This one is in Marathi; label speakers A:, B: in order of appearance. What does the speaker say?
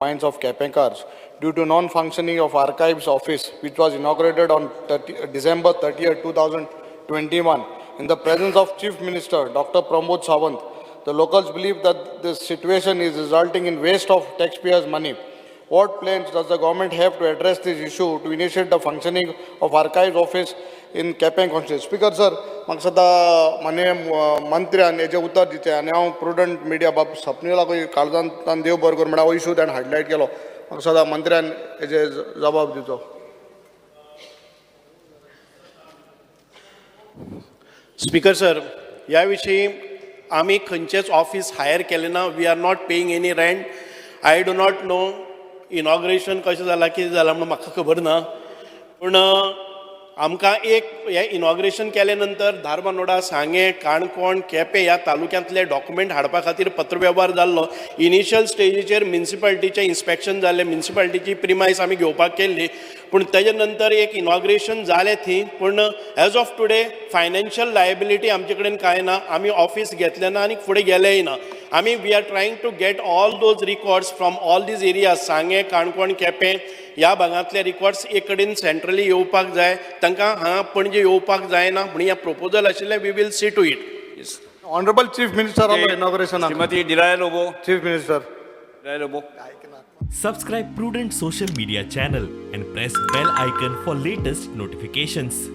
A: minds of Kepenkars due to non-functioning of Archives Office, which was inaugurated on December 30th, 2021, in the presence of Chief Minister Dr. Pramod Sawant. The locals believe that this situation is resulting in waste of taxpayers' money. What plans does the government have to address this issue to initiate the functioning of Archives Office in Kepeng constituency? Speaker sir, म्हाका सदां माननीय मंत्र्यान हेजे उतर दिते आनी हांव प्रुडंट मिडिया बाब सपनीला काळजांत देव बरो करूं म्हणून हो इशू ताणें हायलायट केलो. म्हाका सदां मंत्र्यान हेजे जबाब दिवचो.
B: स्पीकर सर, ह्या विशीं आमी खंयचेच ऑफिस हायर केलें ना. We are not paying any rent. I do not know inauguration कशें जालां कितें जालां म्हणून म्हाका खबर ना. पूण आमकां एक हे इनॉग्रेशन केले नंतर धारबांदोडा, सांगे, काणकोण, केपें ह्या तालुक्यांतले डॉक्युमेंट हाडपा खातीर पत्रव्यवहार जाल्लो. इनिशियल स्टेजीचेर म्युनिसिपालिटीचें इन्स्पेक्शन जाल्लें, म्युनिसिपालिटीची प्रिमायस आमी घेवपाक केल्ली. पूण तेजे नंतर एक इनॉग्रेशन जालें थंय. पूण age of today financial liability आमचे कडेन कांय ना. आमी ऑफिस घेतलें ना आनी फुडें गेलेंय ना. आमी we are trying to get all those records from all these areas, Sanguem, Canacona, Quepem ह्या भागांतले रिकॉर्ड्स एक कडेन सेंट्रली येवपाक जाय. तांकां हांगा पणजे येवपाक जायना म्हणून हें प्रपोजल आशिल्लें. We will see to it.
A: Honorable Chief Minister of Inauguration.
C: Shrimati Delilah Lobo.
A: Chief Minister.
C: Delilah Lobo.
D: Subscribe Prudent social media channel and press bell icon for latest notifications.